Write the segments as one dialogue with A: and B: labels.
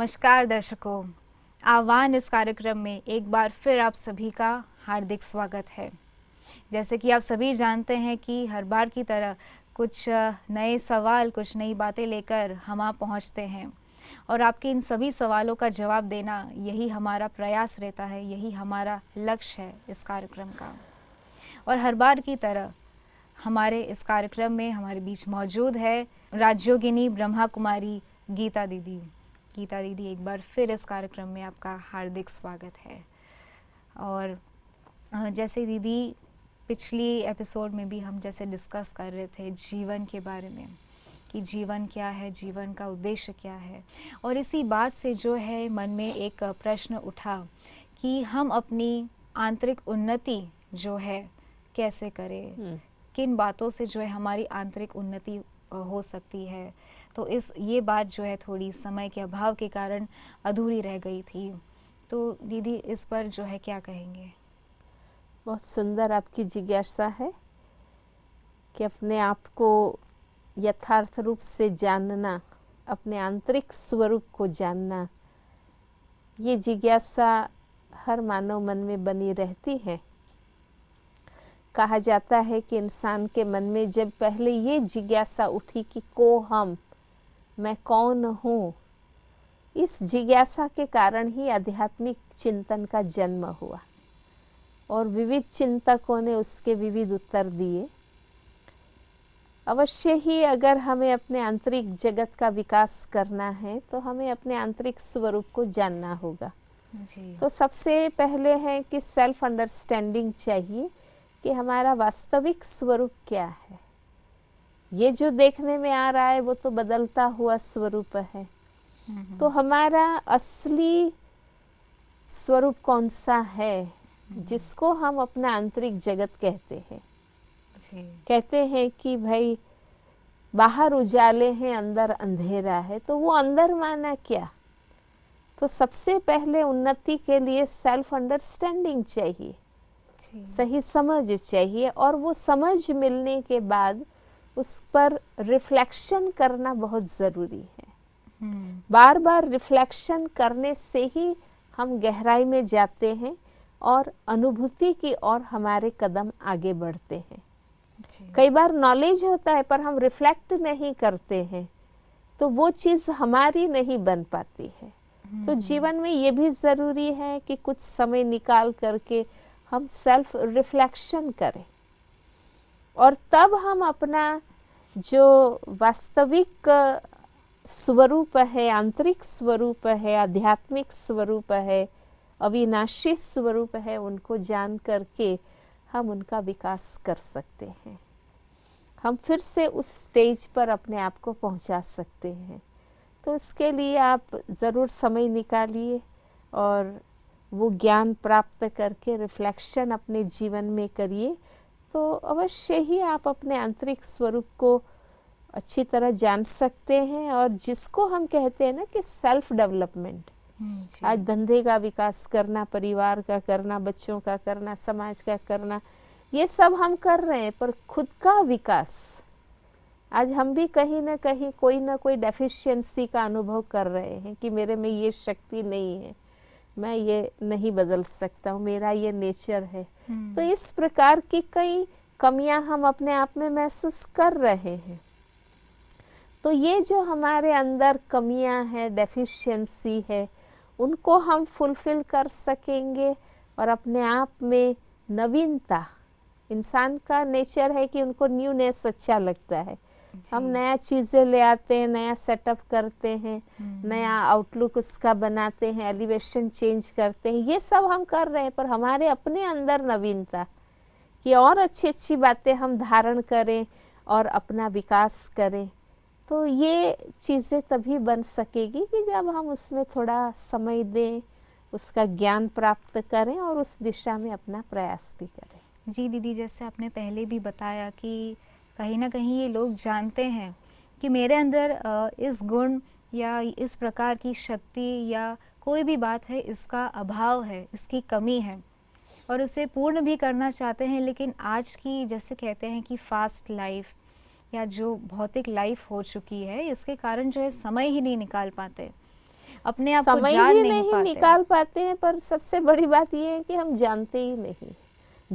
A: नमस्कार दर्शकों, आह्वान इस कार्यक्रम में एक बार फिर आप सभी का हार्दिक स्वागत है। जैसे कि आप सभी जानते हैं कि हर बार की तरह कुछ नए सवाल, कुछ नई बातें लेकर हम आप पहुंचते हैं और आपके इन सभी सवालों का जवाब देना यही हमारा प्रयास रहता है, यही हमारा लक्ष्य है इस कार्यक्रम का। और हर बार की तरह हमारे इस कार्यक्रम में हमारे बीच मौजूद है राजयोगिनी ब्रह्मा कुमारी गीता दीदी। गीता दीदी, एक बार फिर इस कार्यक्रम में आपका हार्दिक स्वागत है। और जैसे दीदी पिछली एपिसोड में भी हम जैसे डिस्कस कर रहे थे जीवन के बारे में कि जीवन क्या है, जीवन का उद्देश्य क्या है, और इसी बात से जो है मन में एक प्रश्न उठा कि हम अपनी आंतरिक उन्नति जो है कैसे करें, किन बातों से जो है हमारी आंतरिक उन्नति हो सकती है। तो ये बात जो है थोड़ी समय के अभाव के कारण अधूरी रह गई थी। तो दीदी इस पर जो है क्या कहेंगे?
B: बहुत सुंदर आपकी जिज्ञासा है कि अपने आप को यथार्थ रूप से जानना, अपने आंतरिक स्वरूप को जानना, ये जिज्ञासा हर मानव मन में बनी रहती है। कहा जाता है कि इंसान के मन में जब पहले ये जिज्ञासा उठी कि को हम, मैं कौन हूँ, इस जिज्ञासा के कारण ही आध्यात्मिक चिंतन का जन्म हुआ और विविध चिंतकों ने उसके विविध उत्तर दिए। अवश्य ही अगर हमें अपने आंतरिक जगत का विकास करना है तो हमें अपने आंतरिक स्वरूप को जानना होगा
A: जी।
B: तो सबसे पहले है कि सेल्फ अंडरस्टैंडिंग चाहिए कि हमारा वास्तविक स्वरूप क्या है। ये जो देखने में आ रहा है वो तो बदलता हुआ स्वरूप है, तो हमारा असली स्वरूप कौन सा है जिसको हम अपना आंतरिक जगत कहते हैं।
A: जी।
B: कहते हैं कि भाई बाहर उजाले हैं, अंदर अंधेरा है, तो वो अंदर माना क्या। तो सबसे पहले उन्नति के लिए सेल्फ अंडरस्टैंडिंग चाहिए, सही समझ चाहिए, और वो समझ मिलने के बाद उस पर रिफ्लेक्शन करना बहुत ज़रूरी है। बार बार रिफ्लेक्शन करने से ही हम गहराई में जाते हैं और अनुभूति की ओर हमारे कदम आगे बढ़ते हैं। कई बार नॉलेज होता है पर हम रिफ्लेक्ट नहीं करते हैं तो वो चीज़ हमारी नहीं बन पाती है। तो जीवन में ये भी ज़रूरी है कि कुछ समय निकाल करके हम सेल्फ रिफ्लेक्शन करें और तब हम अपना जो वास्तविक स्वरूप है, आंतरिक स्वरूप है, आध्यात्मिक स्वरूप है, अविनाशी स्वरूप है, उनको जान करके हम उनका विकास कर सकते हैं। हम फिर से उस स्टेज पर अपने आप को पहुंचा सकते हैं। तो इसके लिए आप ज़रूर समय निकालिए और वो ज्ञान प्राप्त करके रिफ्लेक्शन अपने जीवन में करिए, तो अवश्य ही आप अपने आंतरिक स्वरूप को अच्छी तरह जान सकते हैं। और जिसको हम कहते हैं ना कि सेल्फ डेवलपमेंट, आज धंधे का विकास करना, परिवार का करना, बच्चों का करना, समाज का करना, ये सब हम कर रहे हैं, पर खुद का विकास आज हम भी कहीं ना कोई डेफिशिएंसी का अनुभव कर रहे हैं कि मेरे में ये शक्ति नहीं है, मैं ये नहीं बदल सकता हूँ, मेरा ये नेचर है। तो इस प्रकार की कई कमियां हम अपने आप में महसूस कर रहे हैं। तो ये जो हमारे अंदर कमियां हैं, डेफिशिएंसी है, उनको हम फुलफिल कर सकेंगे और अपने आप में नवीनता, इंसान का नेचर है कि उनको न्यूनेस अच्छा लगता है। हम नया चीज़ें ले आते हैं, नया सेटअप करते हैं, नया आउटलुक उसका बनाते हैं, एलिवेशन चेंज करते हैं, ये सब हम कर रहे हैं, पर हमारे अपने अंदर नवीनता कि और अच्छी अच्छी बातें हम धारण करें और अपना विकास करें, तो ये चीज़ें तभी बन सकेगी कि जब हम उसमें थोड़ा समय दें, उसका ज्ञान प्राप्त करें और उस दिशा में अपना प्रयास भी करें।
A: जी दीदी, जैसे आपने पहले भी बताया कि कहीं ना कहीं ये लोग जानते हैं कि मेरे अंदर इस गुण या इस प्रकार की शक्ति या कोई भी बात है, इसका अभाव है, इसकी कमी है और इसे पूर्ण भी करना चाहते हैं, लेकिन आज की जैसे कहते हैं कि फास्ट लाइफ या जो भौतिक लाइफ हो चुकी है, इसके कारण जो है समय ही नहीं निकाल पाते। अपने आप को
B: समय
A: जान
B: भी
A: नहीं
B: नहीं
A: पाते।
B: निकाल पाते हैं, पर सबसे बड़ी बात ये है कि हम जानते ही नहीं।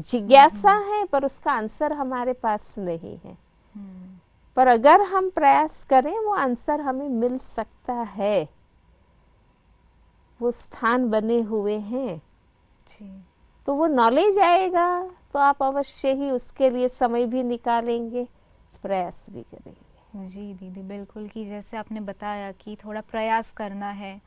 B: जिज्ञासा है पर उसका आंसर हमारे पास नहीं है। पर अगर हम प्रयास करें वो आंसर हमें मिल सकता है। वो स्थान बने हुए हैं,
A: जी
B: तो वो नॉलेज आएगा तो आप अवश्य ही उसके लिए समय भी निकालेंगे, प्रयास भी करेंगे।
A: जी दीदी, बिल्कुल, कि जैसे आपने बताया कि थोड़ा प्रयास करना है,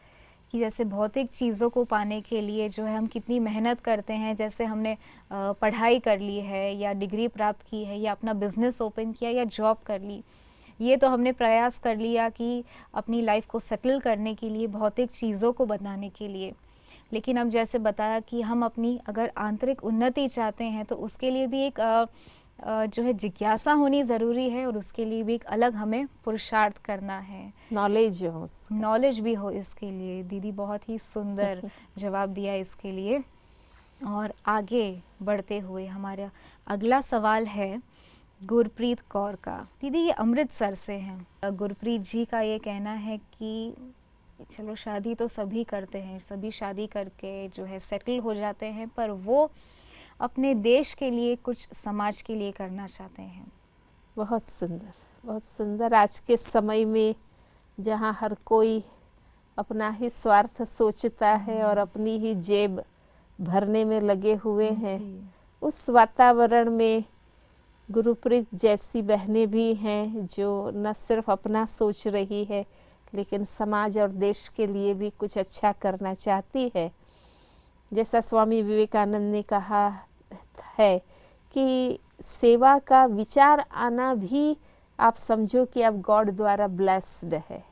A: कि जैसे भौतिक चीज़ों को पाने के लिए जो है हम कितनी मेहनत करते हैं। जैसे हमने पढ़ाई कर ली है या डिग्री प्राप्त की है या अपना बिजनेस ओपन किया या जॉब कर ली, ये तो हमने प्रयास कर लिया कि अपनी लाइफ को सेटल करने के लिए, भौतिक चीज़ों को बनाने के लिए। लेकिन अब जैसे बताया कि हम अपनी अगर आंतरिक उन्नति चाहते हैं तो उसके लिए भी एक जो है जिज्ञासा होनी ज़रूरी है, और उसके लिए भी एक अलग हमें पुरुषार्थ करना है,
B: नॉलेज हो उसका।
A: नॉलेज भी हो इसके लिए। दीदी बहुत ही सुंदर जवाब दिया इसके लिए। और आगे बढ़ते हुए हमारा अगला सवाल है गुरप्रीत कौर का। दीदी ये अमृतसर से हैं। गुरप्रीत जी का ये कहना है कि चलो शादी तो सभी करते हैं, सभी शादी करके जो है सेटल हो जाते हैं, पर वो अपने देश के लिए कुछ समाज के लिए करना चाहते हैं।
B: बहुत सुंदर, बहुत सुंदर। आज के समय में जहाँ हर कोई अपना ही स्वार्थ सोचता है और अपनी ही जेब भरने में लगे हुए हैं, उस वातावरण में गुरप्रीत जैसी बहनें भी हैं जो न सिर्फ अपना सोच रही है लेकिन समाज और देश के लिए भी कुछ अच्छा करना चाहती है। जैसा स्वामी विवेकानंद ने कहा है कि सेवा का विचार आना भी आप समझो कि आप गॉड द्वारा ब्लेस्ड है।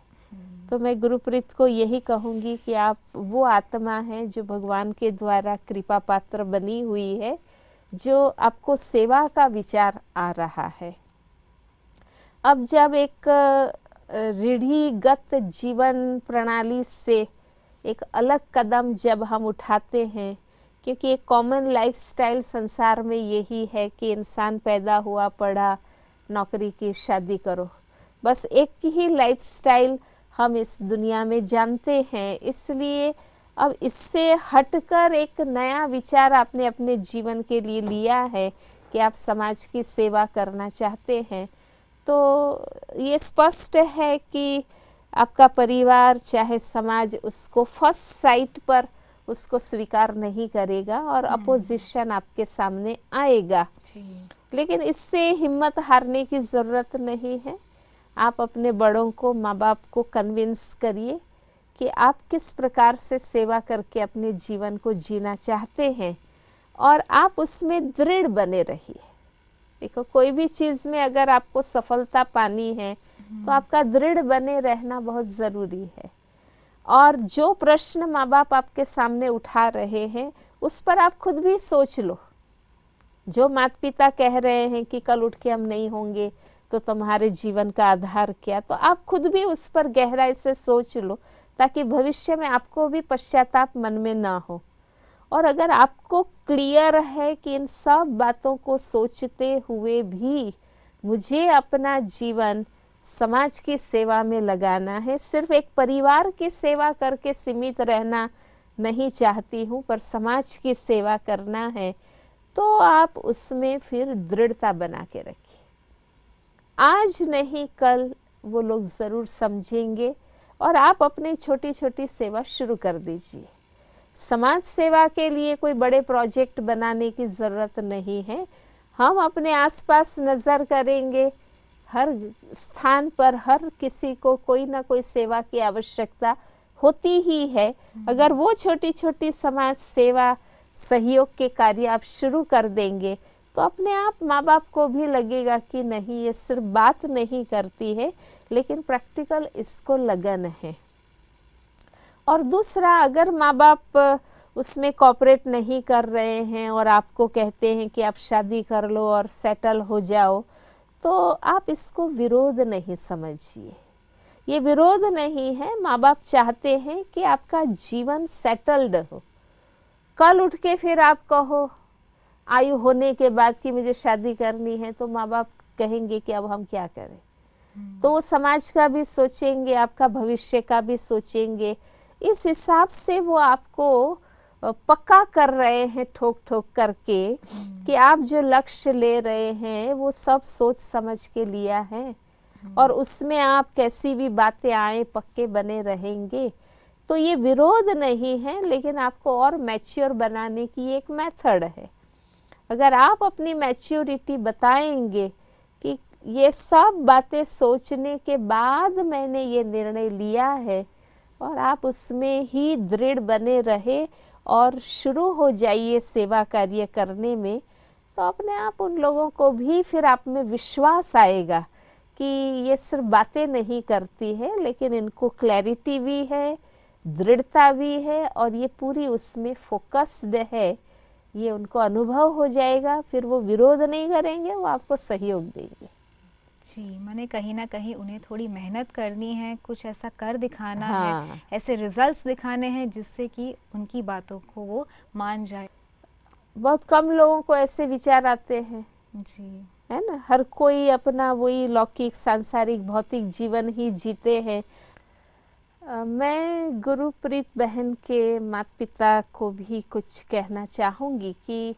B: तो मैं गुरप्रीत को यही कहूँगी कि आप वो आत्मा है जो भगवान के द्वारा कृपा पात्र बनी हुई है, जो आपको सेवा का विचार आ रहा है। अब जब एक रूढ़िगत जीवन प्रणाली से एक अलग कदम जब हम उठाते हैं, क्योंकि एक कॉमन लाइफस्टाइल संसार में यही है कि इंसान पैदा हुआ, पढ़ा, नौकरी की, शादी करो, बस एक ही लाइफस्टाइल हम इस दुनिया में जानते हैं। इसलिए अब इससे हटकर एक नया विचार आपने अपने जीवन के लिए लिया है कि आप समाज की सेवा करना चाहते हैं, तो ये स्पष्ट है कि आपका परिवार चाहे समाज उसको फर्स्ट साइट पर उसको स्वीकार नहीं करेगा और अपोजिशन आपके सामने आएगा। लेकिन इससे हिम्मत हारने की ज़रूरत नहीं है। आप अपने बड़ों को, माँ बाप को कन्विंस करिए कि आप किस प्रकार से सेवा करके अपने जीवन को जीना चाहते हैं और आप उसमें दृढ़ बने रहिए। देखो, कोई भी चीज़ में अगर आपको सफलता पानी है तो आपका दृढ़ बने रहना बहुत ज़रूरी है। और जो प्रश्न माँ बाप आपके सामने उठा रहे हैं उस पर आप खुद भी सोच लो। जो माता पिता कह रहे हैं कि कल उठ के हम नहीं होंगे तो तुम्हारे जीवन का आधार क्या, तो आप खुद भी उस पर गहराई से सोच लो ताकि भविष्य में आपको भी पश्चाताप मन में ना हो। और अगर आपको क्लियर है कि इन सब बातों को सोचते हुए भी मुझे अपना जीवन समाज की सेवा में लगाना है, सिर्फ एक परिवार की सेवा करके सीमित रहना नहीं चाहती हूँ, पर समाज की सेवा करना है, तो आप उसमें फिर दृढ़ता बना के रखिए। आज नहीं कल वो लोग ज़रूर समझेंगे और आप अपनी छोटी छोटी सेवा शुरू कर दीजिए। समाज सेवा के लिए कोई बड़े प्रोजेक्ट बनाने की ज़रूरत नहीं है। हम अपने आसपास नज़र करेंगे, हर स्थान पर हर किसी को कोई ना कोई सेवा की आवश्यकता होती ही है। अगर वो छोटी छोटी समाज सेवा सहयोग के कार्य आप शुरू कर देंगे तो अपने आप माँ बाप को भी लगेगा कि नहीं, ये सिर्फ बात नहीं करती है लेकिन प्रैक्टिकल इसको लगन है। और दूसरा, अगर माँ बाप उसमें कॉपरेट नहीं कर रहे हैं और आपको कहते हैं कि आप शादी कर लो और सेटल हो जाओ, तो आप इसको विरोध नहीं समझिए। ये विरोध नहीं है। माँ बाप चाहते हैं कि आपका जीवन सेटल्ड हो। कल उठ के फिर आप कहो आयु होने के बाद कि मुझे शादी करनी है, तो माँ बाप कहेंगे कि अब हम क्या करें। तो वो समाज का भी सोचेंगे, आपका भविष्य का भी सोचेंगे। इस हिसाब से वो आपको पक्का कर रहे हैं ठोक ठोक करके कि आप जो लक्ष्य ले रहे हैं वो सब सोच समझ के लिया है और उसमें आप कैसी भी बातें आए पक्के बने रहेंगे। तो ये विरोध नहीं है, लेकिन आपको और मैच्योर बनाने की एक मेथड है। अगर आप अपनी मैच्योरिटी बताएंगे कि ये सब बातें सोचने के बाद मैंने ये निर्णय लिया है, और आप उसमें ही दृढ़ बने रहे और शुरू हो जाइए सेवा कार्य करने में, तो अपने आप उन लोगों को भी फिर आप में विश्वास आएगा कि ये सिर्फ बातें नहीं करती है, लेकिन इनको क्लैरिटी भी है, दृढ़ता भी है और ये पूरी उसमें फोकस्ड है। ये उनको अनुभव हो जाएगा, फिर वो विरोध नहीं करेंगे, वो आपको सहयोग देंगे।
A: जी, माने कहीं ना कहीं उन्हें थोड़ी मेहनत करनी है, कुछ ऐसा कर दिखाना
B: हाँ।
A: है, ऐसे रिजल्ट्स दिखाने हैं जिससे कि उनकी बातों को वो मान जाए।
B: बहुत कम लोगों को ऐसे विचार आते हैं,
A: जी,
B: है ना। हर कोई अपना वही लौकिक सांसारिक भौतिक जीवन ही जीते हैं। मैं गुरुप्रीत बहन के माता पिता को भी कुछ कहना चाहूँगी कि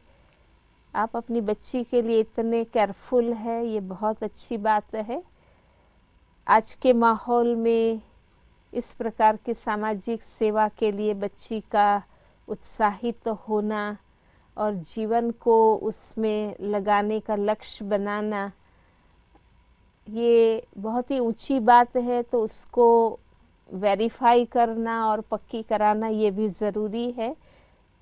B: आप अपनी बच्ची के लिए इतने केयरफुल है, ये बहुत अच्छी बात है। आज के माहौल में इस प्रकार की सामाजिक सेवा के लिए बच्ची का उत्साहित होना और जीवन को उसमें लगाने का लक्ष्य बनाना, ये बहुत ही ऊंची बात है। तो उसको वेरीफाई करना और पक्की कराना ये भी ज़रूरी है।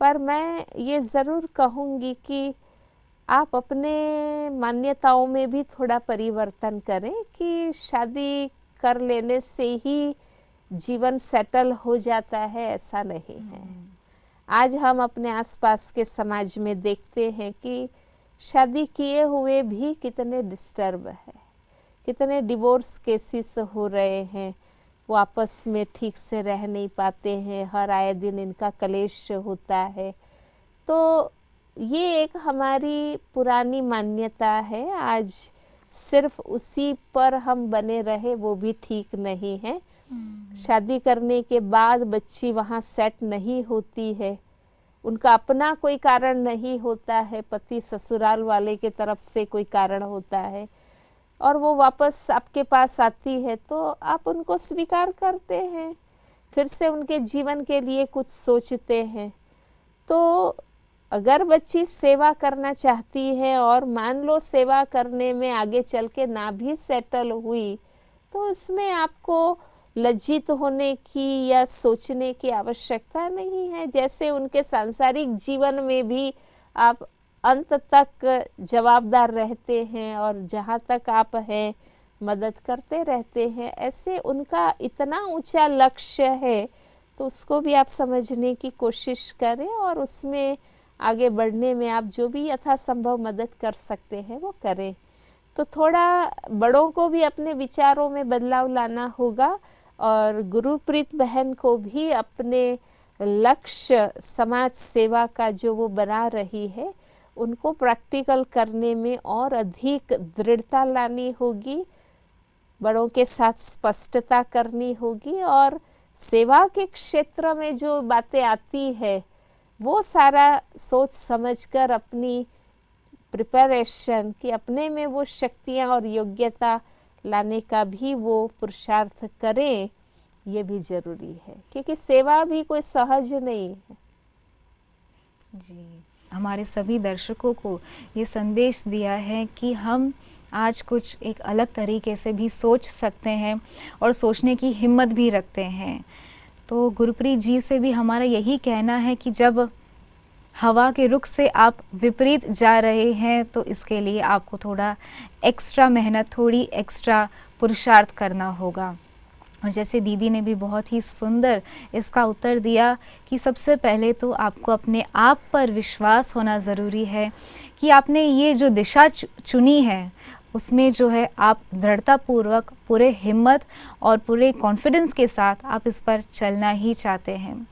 B: पर मैं ये ज़रूर कहूँगी कि आप अपने मान्यताओं में भी थोड़ा परिवर्तन करें कि शादी कर लेने से ही जीवन सेटल हो जाता है, ऐसा नहीं है। आज हम अपने आसपास के समाज में देखते हैं कि शादी किए हुए भी कितने डिस्टर्ब है, कितने डिवोर्स केसेस हो रहे हैं। वो आपस में ठीक से रह नहीं पाते हैं, हर आए दिन इनका कलेश होता है। तो ये एक हमारी पुरानी मान्यता है, आज सिर्फ उसी पर हम बने रहे वो भी ठीक नहीं है। शादी करने के बाद बच्ची वहाँ सेट नहीं होती है, उनका अपना कोई कारण नहीं होता है, पति ससुराल वाले के तरफ से कोई कारण होता है, और वो वापस आपके पास आती है तो आप उनको स्वीकार करते हैं, फिर से उनके जीवन के लिए कुछ सोचते हैं। तो अगर बच्ची सेवा करना चाहती है और मान लो सेवा करने में आगे चल के ना भी सेटल हुई, तो उसमें आपको लज्जित होने की या सोचने की आवश्यकता नहीं है। जैसे उनके सांसारिक जीवन में भी आप अंत तक जवाबदार रहते हैं और जहाँ तक आप हैं मदद करते रहते हैं, ऐसे उनका इतना ऊंचा लक्ष्य है तो उसको भी आप समझने की कोशिश करें और उसमें आगे बढ़ने में आप जो भी यथासंभव मदद कर सकते हैं वो करें। तो थोड़ा बड़ों को भी अपने विचारों में बदलाव लाना होगा और गुरुप्रीत बहन को भी अपने लक्ष्य समाज सेवा का जो वो बना रही है उनको प्रैक्टिकल करने में और अधिक दृढ़ता लानी होगी, बड़ों के साथ स्पष्टता करनी होगी और सेवा के क्षेत्र में जो बातें आती है वो सारा सोच समझकर अपनी प्रिपरेशन कि अपने में वो शक्तियाँ और योग्यता लाने का भी वो पुरुषार्थ करें, ये भी ज़रूरी है, क्योंकि सेवा भी कोई सहज नहीं है।
A: जी, हमारे सभी दर्शकों को ये संदेश दिया है कि हम आज कुछ एक अलग तरीके से भी सोच सकते हैं और सोचने की हिम्मत भी रखते हैं। तो गुरप्रीत जी से भी हमारा यही कहना है कि जब हवा के रुख से आप विपरीत जा रहे हैं तो इसके लिए आपको थोड़ा एक्स्ट्रा मेहनत, थोड़ी एक्स्ट्रा पुरुषार्थ करना होगा। और जैसे दीदी ने भी बहुत ही सुंदर इसका उत्तर दिया कि सबसे पहले तो आपको अपने आप पर विश्वास होना ज़रूरी है कि आपने ये जो दिशा चुनी है उसमें जो है आप दृढ़तापूर्वक पूरे हिम्मत और पूरे कॉन्फिडेंस के साथ आप इस पर चलना ही चाहते हैं।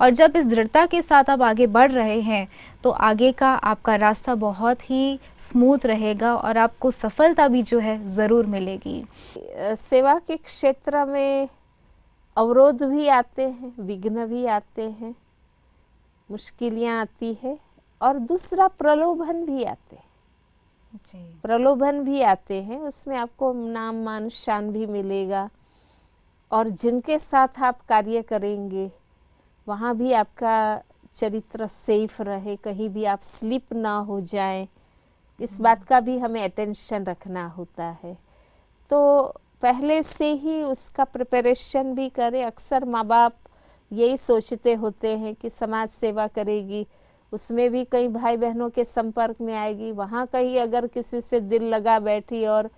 A: और जब इस दृढ़ता के साथ आप आगे बढ़ रहे हैं तो आगे का आपका रास्ता बहुत ही स्मूथ रहेगा और आपको सफलता भी जो है ज़रूर मिलेगी।
B: सेवा के क्षेत्र में अवरोध भी आते हैं, विघ्न भी आते हैं, मुश्किलियाँ आती है, और दूसरा प्रलोभन भी आते हैं।
A: जी।
B: प्रलोभन भी आते हैं, उसमें आपको नाम मान शान भी मिलेगा, और जिनके साथ आप कार्य करेंगे वहाँ भी आपका चरित्र सेफ रहे, कहीं भी आप स्लिप ना हो जाए, इस बात का भी हमें अटेंशन रखना होता है। तो पहले से ही उसका प्रिपरेशन भी करें। अक्सर माँ बाप यही सोचते होते हैं कि समाज सेवा करेगी, उसमें भी कई भाई बहनों के संपर्क में आएगी, वहाँ कहीं अगर किसी से दिल लगा बैठी और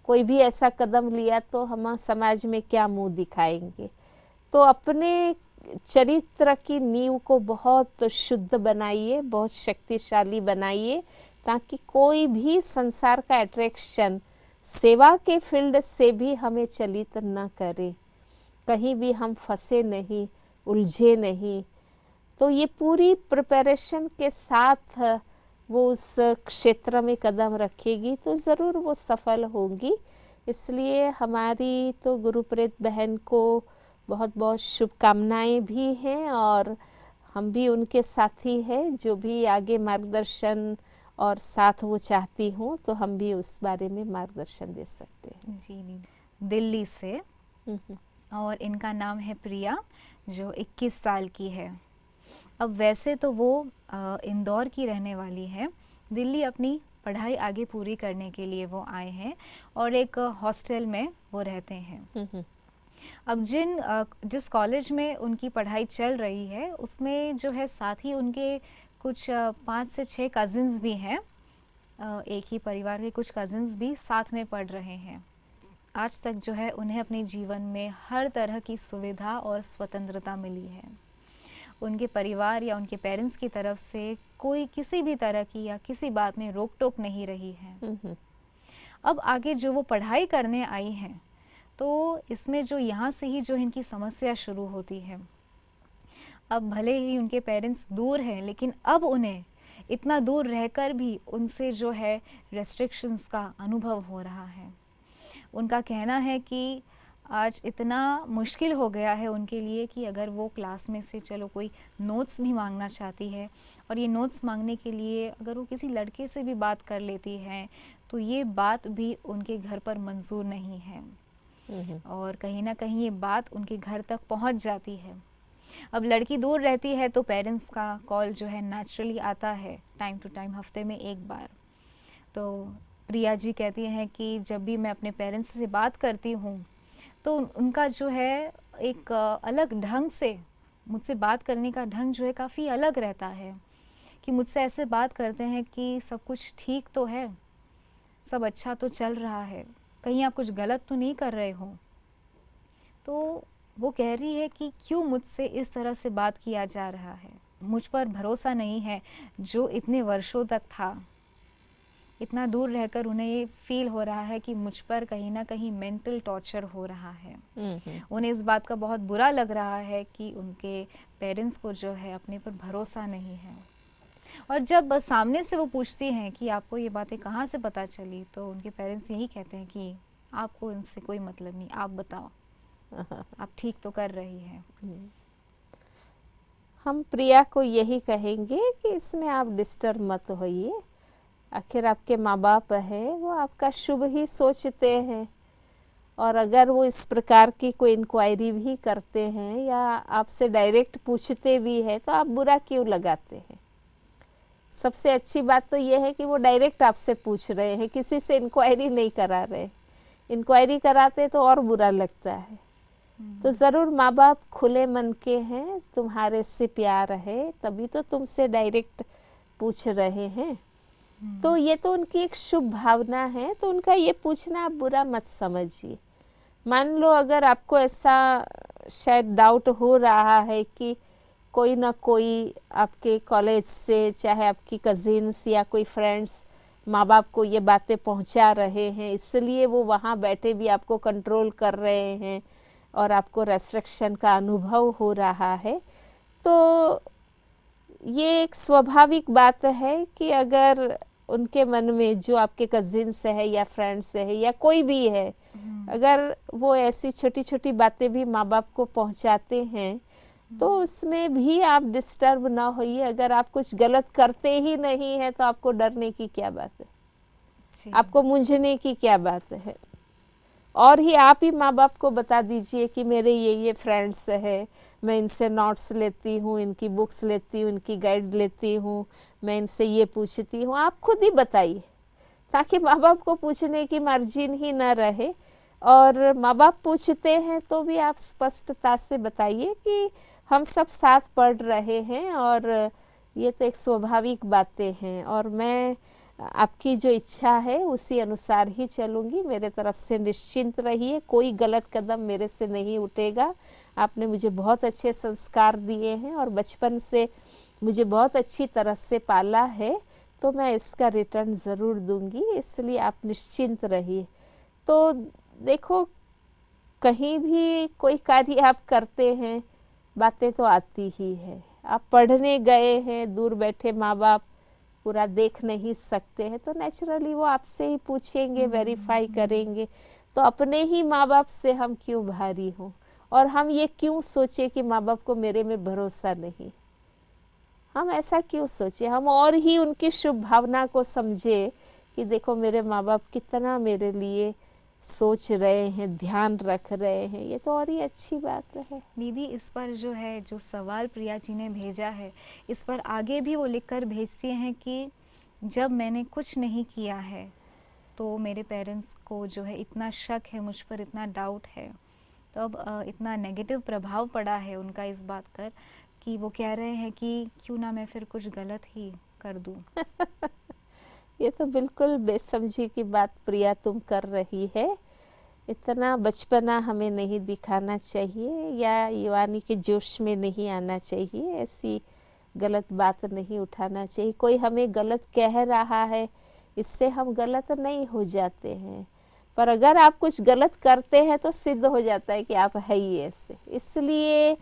B: कोई भी ऐसा कदम लिया तो हम समाज में क्या मुंह दिखाएंगे। तो अपने चरित्र की नींव को बहुत शुद्ध बनाइए, बहुत शक्तिशाली बनाइए, ताकि कोई भी संसार का अट्रैक्शन सेवा के फील्ड से भी हमें चलित न करे, कहीं भी हम फंसे नहीं, उलझे नहीं। तो ये पूरी प्रिपरेशन के साथ वो उस क्षेत्र में कदम रखेगी तो ज़रूर वो सफल होगी। इसलिए हमारी तो गुरुप्रीत बहन को बहुत बहुत शुभकामनाएं भी हैं, और हम भी उनके साथी हैं। जो भी आगे मार्गदर्शन और साथ वो चाहती हूँ तो हम भी उस बारे में मार्गदर्शन दे सकते हैं।
A: जी दीदी, दिल्ली से, और इनका नाम है प्रिया, जो 21 साल की है। अब वैसे तो वो इंदौर की रहने वाली है, दिल्ली अपनी पढ़ाई आगे पूरी करने के लिए वो आए हैं, और एक हॉस्टल में वो रहते हैं। अब जिस कॉलेज में उनकी पढ़ाई चल रही है उसमें जो है साथ ही उनके कुछ 5 से 6 कज़िन्स भी हैं, एक ही परिवार के कुछ कज़िन्स भी साथ में पढ़ रहे हैं। आज तक जो है उन्हें अपने जीवन में हर तरह की सुविधा और स्वतंत्रता मिली है। उनके परिवार या उनके पेरेंट्स की तरफ से कोई किसी भी तरह की या किसी बात में रोक टोक नहीं रही है। अब आगे जो वो पढ़ाई करने आई हैं, तो इसमें जो यहाँ से ही जो इनकी समस्या शुरू होती है। अब भले ही उनके पेरेंट्स दूर हैं, लेकिन अब उन्हें इतना दूर रहकर भी उनसे जो है रेस्ट्रिक्शंस का अनुभव हो रहा है। उनका कहना है कि आज इतना मुश्किल हो गया है उनके लिए कि अगर वो क्लास में से चलो कोई नोट्स भी मांगना चाहती है, और ये नोट्स मांगने के लिए अगर वो किसी लड़के से भी बात कर लेती हैं, तो ये बात भी उनके घर पर मंजूर नहीं है, और कहीं ना कहीं ये बात उनके घर तक पहुंच जाती है। अब लड़की दूर रहती है तो पेरेंट्स का कॉल जो है नेचुरली आता है टाइम टू टाइम, हफ्ते में एक बार। तो प्रिया जी कहती हैं कि जब भी मैं अपने पेरेंट्स से बात करती हूँ तो उनका जो है एक अलग ढंग से मुझसे बात करने का ढंग जो है काफ़ी अलग रहता है, कि मुझसे ऐसे बात करते हैं कि सब कुछ ठीक तो है, सब अच्छा तो चल रहा है, कहीं आप कुछ गलत तो नहीं कर रहे हो। तो वो कह रही है कि क्यों मुझसे इस तरह से बात किया जा रहा है, मुझ पर भरोसा नहीं है जो इतने वर्षों तक था। इतना दूर रहकर उन्हें ये फील हो रहा है कि मुझ पर कहीं ना कहीं मेंटल टॉर्चर हो रहा है। उन्हें इस बात का बहुत बुरा लग रहा है कि उनके पेरेंट्स को जो है अपने पर भरोसा नहीं है। और जब सामने से वो पूछती हैं कि आपको ये बातें कहाँ से पता चली, तो उनके पेरेंट्स यही कहते हैं कि आपको इनसे कोई मतलब नहीं, आप बताओ आप ठीक तो कर रही हैं।
B: हम प्रिया को यही कहेंगे कि इसमें आप डिस्टर्ब मत होइए। आखिर आपके माँ बाप है, वो आपका शुभ ही सोचते हैं, और अगर वो इस प्रकार की कोई इंक्वायरी भी करते हैं या आपसे डायरेक्ट पूछते भी हैं तो आप बुरा क्यों लगाते हैं। सबसे अच्छी बात तो ये है कि वो डायरेक्ट आपसे पूछ रहे हैं, किसी से इंक्वायरी नहीं करा रहे। इंक्वायरी कराते तो और बुरा लगता है। तो ज़रूर माँ बाप खुले मन के हैं, तुम्हारे से प्यार है तभी तो तुमसे डायरेक्ट पूछ रहे हैं। तो ये तो उनकी एक शुभ भावना है, तो उनका ये पूछना आप बुरा मत समझिए। मान लो अगर आपको ऐसा शायद डाउट हो रहा है कि कोई ना कोई आपके कॉलेज से, चाहे आपकी कजिन्स या कोई फ्रेंड्स माँ बाप को ये बातें पहुंचा रहे हैं, इसलिए वो वहाँ बैठे भी आपको कंट्रोल कर रहे हैं और आपको रेस्ट्रिक्शन का अनुभव हो रहा है, तो ये एक स्वाभाविक बात है कि अगर उनके मन में जो आपके कजिन्स है या फ्रेंड्स है या कोई भी है, अगर वो ऐसी छोटी छोटी बातें भी माँ बाप को पहुंचाते हैं तो उसमें भी आप डिस्टर्ब ना होइए। अगर आप कुछ गलत करते ही नहीं है तो आपको डरने की क्या बात है,
A: जी।
B: आपको मूंझने की क्या बात है। और ही आप ही माँ बाप को बता दीजिए कि मेरे ये फ्रेंड्स है, मैं इनसे नोट्स लेती हूँ, इनकी बुक्स लेती हूँ, इनकी गाइड लेती हूँ, मैं इनसे ये पूछती हूँ। आप खुद ही बताइए ताकि माँ बाप को पूछने की मार्जिन ही ना रहे। और माँ बाप पूछते हैं तो भी आप स्पष्टता से बताइए कि हम सब साथ पढ़ रहे हैं और ये तो एक स्वाभाविक बातें हैं और मैं आपकी जो इच्छा है उसी अनुसार ही चलूँगी। मेरे तरफ से निश्चिंत रहिए, कोई गलत कदम मेरे से नहीं उठेगा। आपने मुझे बहुत अच्छे संस्कार दिए हैं और बचपन से मुझे बहुत अच्छी तरह से पाला है, तो मैं इसका रिटर्न ज़रूर दूंगी, इसलिए आप निश्चिंत रहिए। तो देखो, कहीं भी कोई कार्य आप करते हैं बातें तो आती ही है। आप पढ़ने गए हैं, दूर बैठे माँ बाप पूरा देख नहीं सकते हैं तो नेचुरली वो आपसे ही पूछेंगे, वेरीफाई करेंगे। तो अपने ही माँ बाप से हम क्यों भारी हों और हम ये क्यों सोचे कि माँ बाप को मेरे में भरोसा नहीं। हम ऐसा क्यों सोचे, हम और ही उनकी शुभ भावना को समझे कि देखो मेरे माँ बाप कितना मेरे लिए सोच रहे हैं, ध्यान रख रहे हैं, ये तो और ही अच्छी बात है।
A: दीदी, इस पर जो है जो सवाल प्रिया जी ने भेजा है, इस पर आगे भी वो लिखकर भेजती हैं कि जब मैंने कुछ नहीं किया है तो मेरे पेरेंट्स को जो है इतना शक है मुझ पर, इतना डाउट है, तो अब इतना नेगेटिव प्रभाव पड़ा है उनका इस बात पर कि वो कह रहे हैं कि क्यों ना मैं फिर कुछ गलत ही कर दूं।
B: ये तो बिल्कुल बेसमझी की बात प्रिया तुम कर रही है। इतना बचपना हमें नहीं दिखाना चाहिए या युवानी के जोश में नहीं आना चाहिए, ऐसी गलत बात नहीं उठाना चाहिए। कोई हमें गलत कह रहा है इससे हम गलत नहीं हो जाते हैं, पर अगर आप कुछ गलत करते हैं तो सिद्ध हो जाता है कि आप है ही ऐसे। इसलिए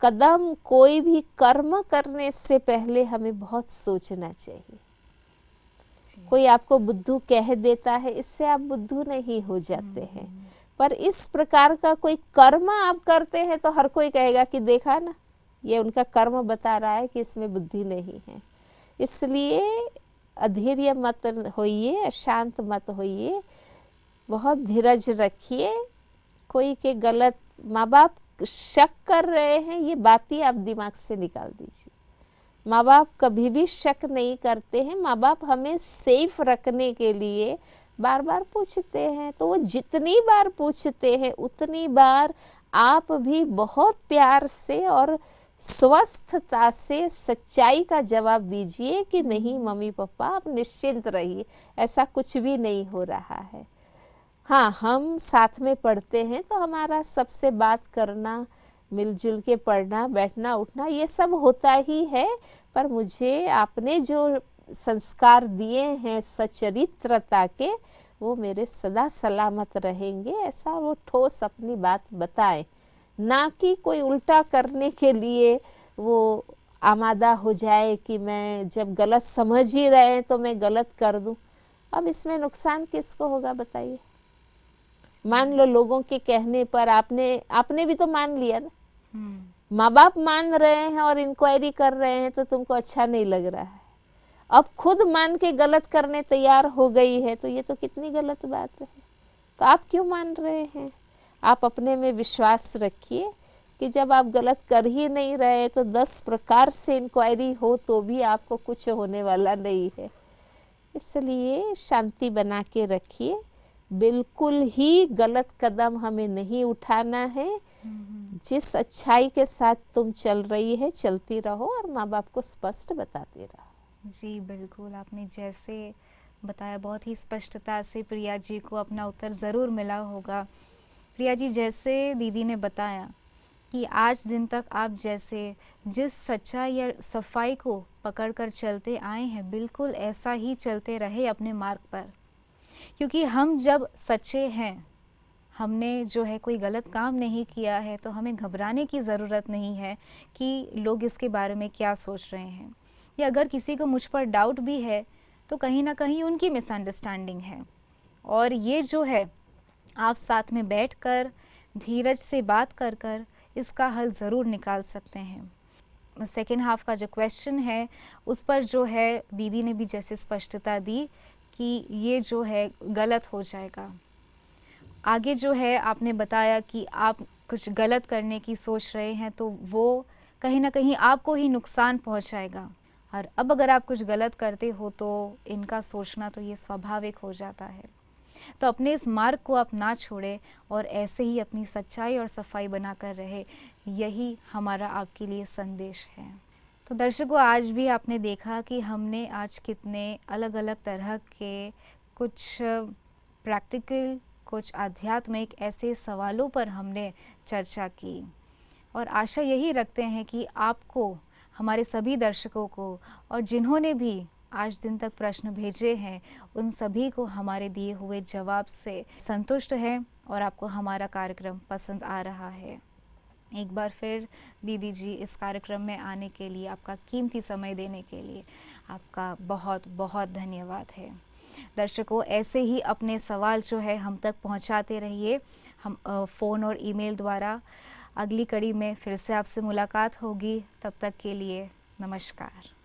B: कदम कोई भी कर्म करने से पहले हमें बहुत सोचना चाहिए। कोई आपको बुद्धू कह देता है, इससे आप बुद्धू नहीं हो जाते हैं, पर इस प्रकार का कोई कर्म आप करते हैं तो हर कोई कहेगा कि देखा ना, ये उनका कर्म बता रहा है कि इसमें बुद्धि नहीं है। इसलिए अधैर्य मत होइए, शांत मत होइए, बहुत धीरज रखिए। कोई के गलत माँ बाप शक कर रहे हैं, ये बात ही आप दिमाग से निकाल दीजिए। माँ बाप कभी भी शक नहीं करते हैं, माँ बाप हमें सेफ रखने के लिए बार बार पूछते हैं। तो वो जितनी बार पूछते हैं उतनी बार आप भी बहुत प्यार से और स्वस्थता से सच्चाई का जवाब दीजिए कि नहीं मम्मी पापा आप निश्चिंत रहिए, ऐसा कुछ भी नहीं हो रहा है। हाँ, हम साथ में पढ़ते हैं तो हमारा सबसे बात करना, मिलजुल के पढ़ना, बैठना उठना ये सब होता ही है, पर मुझे आपने जो संस्कार दिए हैं सचरित्रता के, वो मेरे सदा सलामत रहेंगे। ऐसा वो ठोस अपनी बात बताएं, ना कि कोई उल्टा करने के लिए वो आमादा हो जाए कि मैं जब गलत समझ ही रहे हैं तो मैं गलत कर दूं। अब इसमें नुकसान किसको होगा बताइए। मान लो लोगों के कहने पर आपने भी तो मान लिया ना, माँ बाप मान रहे हैं और इंक्वायरी कर रहे हैं तो तुमको अच्छा नहीं लग रहा है, अब खुद मान के गलत करने तैयार हो गई है, तो ये तो कितनी गलत बात है। तो आप क्यों मान रहे हैं? आप अपने में विश्वास रखिए कि जब आप गलत कर ही नहीं रहे तो 10 प्रकार से इंक्वायरी हो तो भी आपको कुछ होने वाला नहीं है। इसलिए शांति बना के रखिए, बिल्कुल ही गलत कदम हमें नहीं उठाना है। जिस अच्छाई के साथ तुम चल रही है चलती रहो और माँ बाप को स्पष्ट बताते रहो।
A: जी बिल्कुल, आपने जैसे बताया बहुत ही स्पष्टता से प्रिया जी को अपना उत्तर ज़रूर मिला होगा। प्रिया जी, जैसे दीदी ने बताया कि आज दिन तक आप जैसे जिस सच्चाई या सफाई को पकड़कर चलते आए हैं, बिल्कुल ऐसा ही चलते रहे अपने मार्ग पर, क्योंकि हम जब सच्चे हैं, हमने जो है कोई गलत काम नहीं किया है, तो हमें घबराने की ज़रूरत नहीं है कि लोग इसके बारे में क्या सोच रहे हैं, या अगर किसी को मुझ पर डाउट भी है तो कहीं ना कहीं उनकी मिसअंडरस्टैंडिंग है। और ये जो है आप साथ में बैठकर धीरज से बात कर कर इसका हल ज़रूर निकाल सकते हैं। सेकेंड हाफ का जो क्वेश्चन है उस पर जो है दीदी ने भी जैसे स्पष्टता दी कि ये जो है गलत हो जाएगा। आगे जो है आपने बताया कि आप कुछ गलत करने की सोच रहे हैं तो वो कहीं ना कहीं आपको ही नुकसान पहुंचाएगा। और अब अगर आप कुछ गलत करते हो तो इनका सोचना तो ये स्वाभाविक हो जाता है। तो अपने इस मार्ग को आप ना छोड़ें और ऐसे ही अपनी सच्चाई और सफाई बनाकर रहे, यही हमारा आपके लिए संदेश है। तो दर्शकों, आज भी आपने देखा कि हमने आज कितने अलग अलग तरह के कुछ प्रैक्टिकल, कुछ आध्यात्मिक ऐसे सवालों पर हमने चर्चा की और आशा यही रखते हैं कि आपको, हमारे सभी दर्शकों को और जिन्होंने भी आज दिन तक प्रश्न भेजे हैं उन सभी को हमारे दिए हुए जवाब से संतुष्ट है और आपको हमारा कार्यक्रम पसंद आ रहा है। एक बार फिर दीदी जी, इस कार्यक्रम में आने के लिए, आपका कीमती समय देने के लिए आपका बहुत बहुत धन्यवाद है। दर्शकों, ऐसे ही अपने सवाल जो है हम तक पहुंचाते रहिए, हम फ़ोन और ईमेल द्वारा। अगली कड़ी में फिर से आपसे मुलाकात होगी, तब तक के लिए नमस्कार।